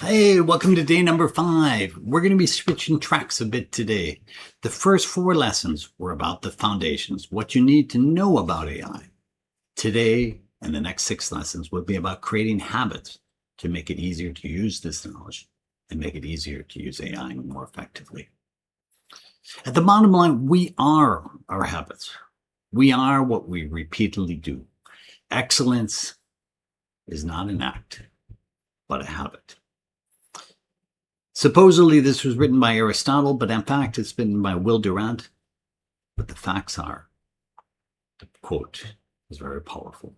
Hey, welcome to day number 5. We're going to be switching tracks a bit today. The first 4 lessons were about the foundations, what you need to know about AI. Today, and the next 6 lessons will be about creating habits to make it easier to use this knowledge and make it easier to use AI more effectively. At the bottom line, we are our habits. We are what we repeatedly do. Excellence is not an act, but a habit. Supposedly, this was written by Aristotle, but in fact, it's written by Will Durant. But the facts are, the quote is very powerful.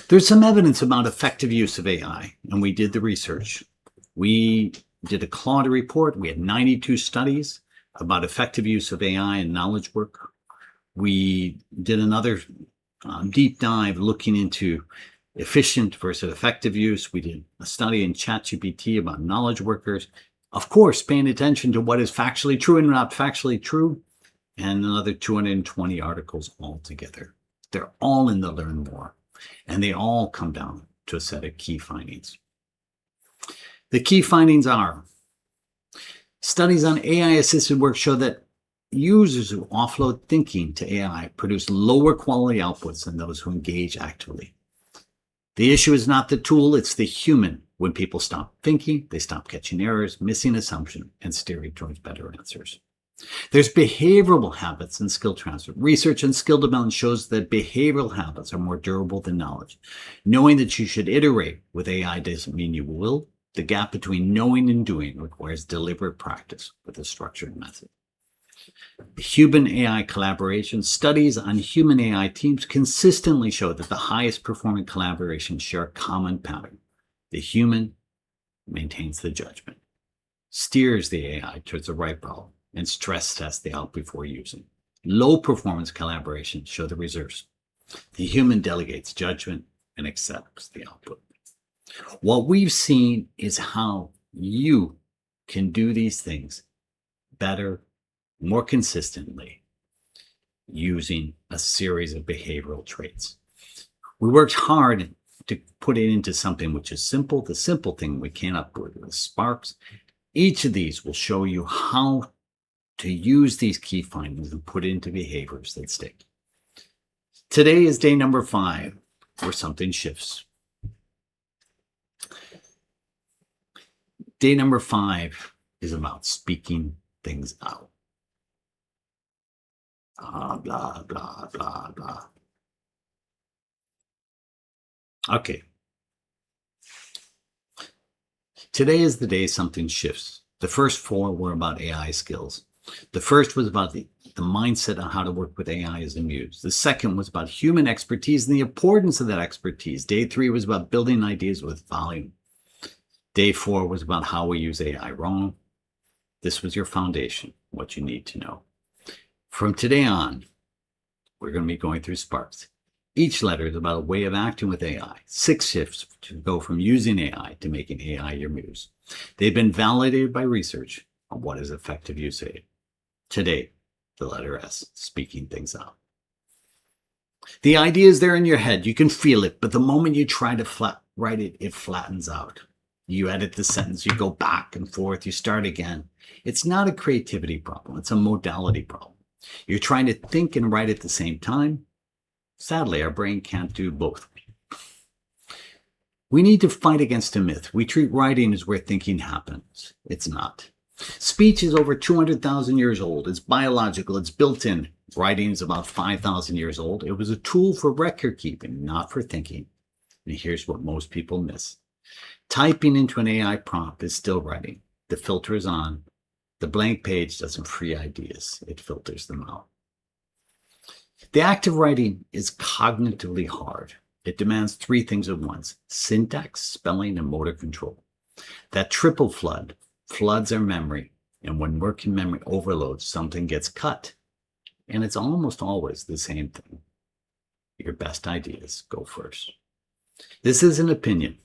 There's some evidence about effective use of AI, and we did the research. We did a Claude report. We had 92 studies about effective use of AI in knowledge work. We did another deep dive looking into efficient versus effective use. We did a study in ChatGPT about knowledge workers. Of course, paying attention to what is factually true and not factually true, and another 220 articles altogether. They're all in the Learn More, and they all come down to a set of key findings. The key findings are: studies on AI-assisted work show that users who offload thinking to AI produce lower quality outputs than those who engage actively. The issue is not the tool, it's the human. When people stop thinking, they stop catching errors, missing assumptions, and steering towards better answers. There's behavioral habits and skill transfer. Research and skill development shows that behavioral habits are more durable than knowledge. Knowing that you should iterate with AI doesn't mean you will. The gap between knowing and doing requires deliberate practice with a structured method. Human AI collaboration. Studies on human AI teams consistently show that the highest performing collaborations share a common pattern. The human maintains the judgment, steers the AI towards the right problem, and stress tests the output before using. Low performance collaborations show the reverse. The human delegates judgment and accepts the output. What we've seen is how you can do these things better, more consistently, using a series of behavioral traits. We worked hard to put it into something which is simple. The simple thing we cannot put with sparks. Each of these will show you how to use these key findings and put it into behaviors that stick. Today is day number 5, where something shifts. Day number 5 is about speaking things out. Blah, blah, blah, blah, blah. Okay. Today is the day something shifts. The first 4 were about AI skills. The first was about the mindset on how to work with AI as a muse. The second was about human expertise and the importance of that expertise. Day 3 was about building ideas with volume. Day 4 was about how we use AI wrong. This was your foundation, what you need to know. From today on, we're going to be going through sparks. Each letter is about a way of acting with AI. 6 shifts to go from using AI to making AI your muse. They've been validated by research on what is effective use of AI. Today, the letter S, speaking things out. The idea is there in your head. You can feel it, but the moment you try to write it, it flattens out. You edit the sentence, you go back and forth, you start again. It's not a creativity problem. It's a modality problem. You're trying to think and write at the same time. Sadly, our brain can't do both. We need to fight against a myth. We treat writing as where thinking happens. It's not. Speech is over 200,000 years old. It's biological. It's built in. Writing is about 5,000 years old. It was a tool for record keeping, not for thinking. And here's what most people miss. Typing into an AI prompt is still writing. The filter is on. The blank page doesn't free ideas. It filters them out. The act of writing is cognitively hard. It demands 3 things at once: syntax, spelling, and motor control. That triple flood floods our memory, and when working memory overloads, something gets cut. And it's almost always the same thing. Your best ideas go first. This is an opinion.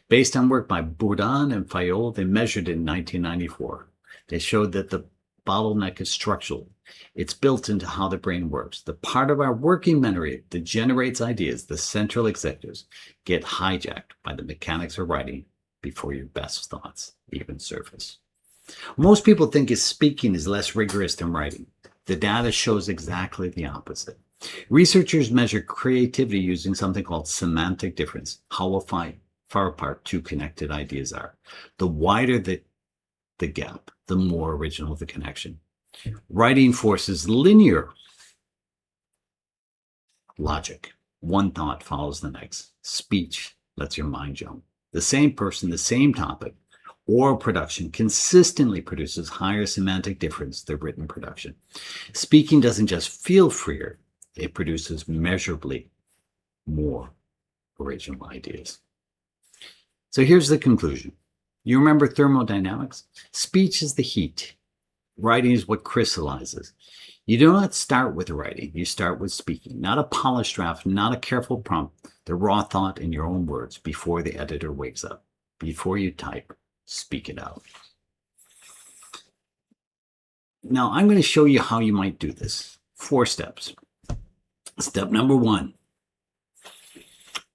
Based on work by Bourdon and Fayol, they measured in 1994. They showed that the bottleneck is structural. It's built into how the brain works. The part of our working memory that generates ideas, the central executives, get hijacked by the mechanics of writing before your best thoughts even surface. Most people think speaking is less rigorous than writing. The data shows exactly the opposite. Researchers measure creativity using something called semantic difference, how far apart two connected ideas are. The wider the gap, the more original the connection. Writing forces linear logic. One thought follows the next. Speech lets your mind jump. The same person, the same topic, oral production consistently produces higher semantic difference than written production. Speaking doesn't just feel freer, it produces measurably more original ideas. So here's the conclusion. You remember thermodynamics? Speech is the heat. Writing is what crystallizes. You do not start with writing, you start with speaking. Not a polished draft, not a careful prompt, the raw thought in your own words before the editor wakes up. Before you type, speak it out. Now, I'm going to show you how you might do this. 4 steps. Step number 1,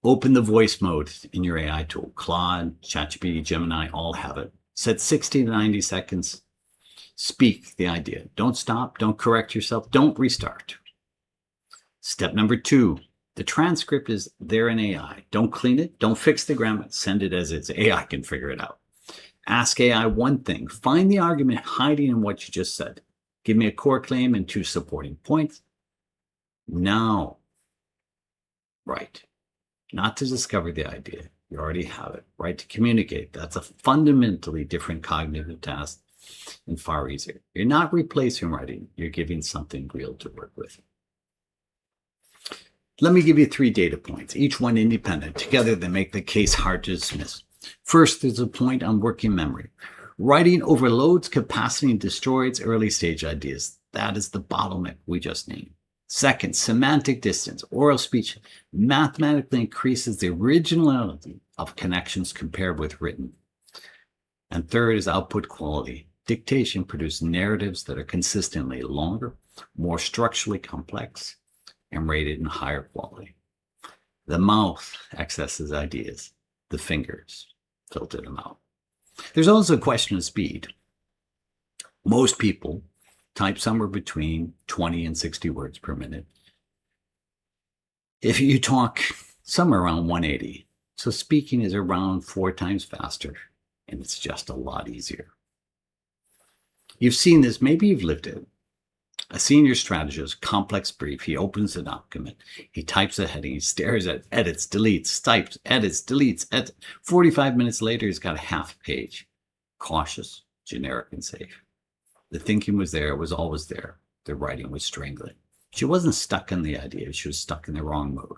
open the voice mode in your AI tool. Claude, ChatGPT, Gemini all have it. Set 60 to 90 seconds. Speak the idea. Don't stop. Don't correct yourself. Don't restart. Step number 2, the transcript is there in AI. Don't clean it. Don't fix the grammar. Send it as is. AI can figure it out. Ask AI one thing. Find the argument hiding in what you just said. Give me a core claim and 2 supporting points. Now, write. Not to discover the idea. You already have it. Write to communicate. That's a fundamentally different cognitive task and far easier. You're not replacing writing. You're giving something real to work with. Let me give you 3 data points, each one independent. Together, they make the case hard to dismiss. First, there's a point on working memory. Writing overloads capacity and destroys early-stage ideas. That is the bottleneck we just named. Second, semantic distance. Oral speech mathematically increases the originality of connections compared with written. And third is output quality. Dictation produces narratives that are consistently longer, more structurally complex, and rated in higher quality. The mouth accesses ideas. The fingers filter them out. There's also a question of speed. Most people type somewhere between 20 and 60 words per minute. If you talk, somewhere around 180. So speaking is around 4 times faster, and it's just a lot easier. You've seen this, maybe you've lived it. A senior strategist, complex brief, he opens the document, he types a heading, he stares at it, edits, deletes, types, edits, deletes, 45 minutes later, he's got a half page. Cautious, generic, and safe. The thinking was there, it was always there. The writing was strangling. She wasn't stuck in the idea, she was stuck in the wrong mode.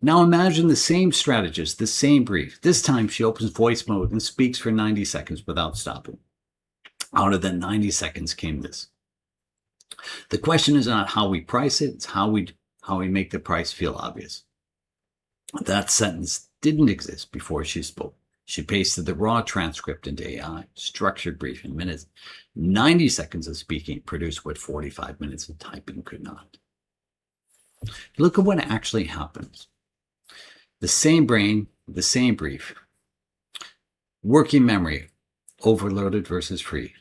Now imagine the same strategist, the same brief. This time she opens voice mode and speaks for 90 seconds without stopping. Out of that 90 seconds came this. The question is not how we price it, it's how we make the price feel obvious. That sentence didn't exist before she spoke. She pasted the raw transcript into AI, structured brief in minutes. 90 seconds of speaking produced what 45 minutes of typing could not. Look at what actually happens. The same brain, the same brief. Working memory, overloaded versus free.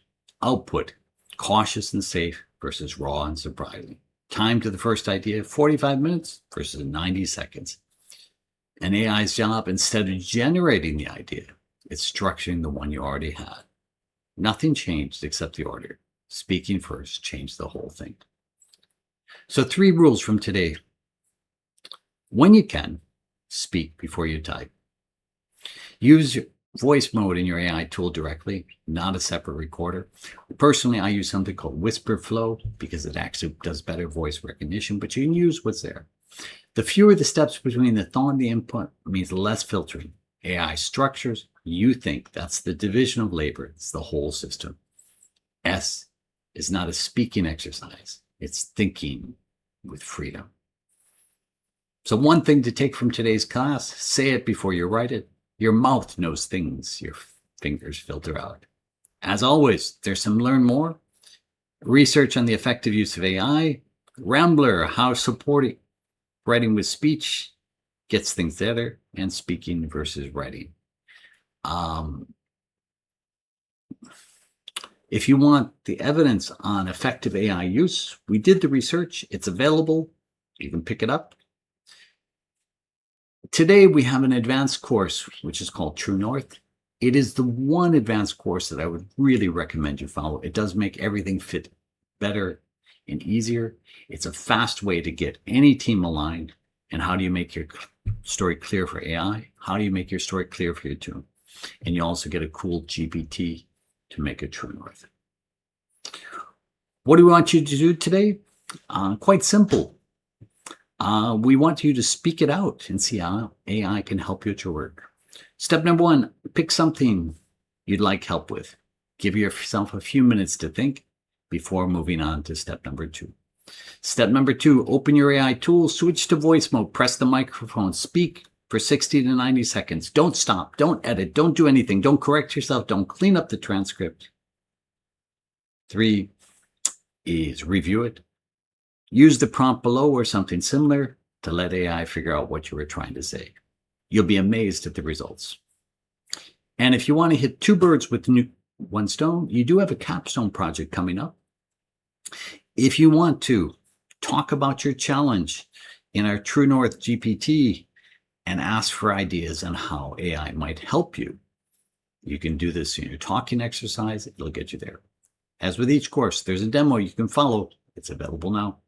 Output, cautious and safe versus raw and surprising. Time to the first idea, 45 minutes versus 90 seconds. And AI's job, instead of generating the idea, it's structuring the one you already had. Nothing changed except the order. Speaking first changed the whole thing. So 3 rules from today. When you can, speak before you type. Use voice mode in your AI tool directly, not a separate recorder. Personally, I use something called Whisper Flow because it actually does better voice recognition, but you can use what's there. The fewer the steps between the thought and the input means less filtering. AI structures, you think. That's the division of labor. It's the whole system. S is not a speaking exercise. It's thinking with freedom. So one thing to take from today's class, say it before you write it. Your mouth knows things your fingers filter out. As always, there's some learn more research on the effective use of AI, Rambler, how supporting writing with speech gets things better, and speaking versus writing. If you want the evidence on effective AI use, we did the research. It's available. You can pick it up. Today, we have an advanced course, which is called True North. It is the one advanced course that I would really recommend you follow. It does make everything fit better and easier. It's a fast way to get any team aligned. And how do you make your story clear for AI? How do you make your story clear for your team? And you also get a cool GPT to make it True North. What do we want you to do today? Quite simple. We want you to speak it out and see how AI can help you at your work. Step number 1, pick something you'd like help with. Give yourself a few minutes to think before moving on to step number 2. Step number 2, open your AI tool, switch to voice mode, press the microphone, speak for 60 to 90 seconds. Don't stop, don't edit, don't do anything, don't correct yourself, don't clean up the transcript. 3 is review it. Use the prompt below or something similar to let AI figure out what you were trying to say. You'll be amazed at the results. And if you want to hit 2 birds with one stone, you do have a capstone project coming up. If you want to talk about your challenge in our True North GPT and ask for ideas on how AI might help you, you can do this in your talking exercise. It'll get you there. As with each course, there's a demo you can follow. It's available now.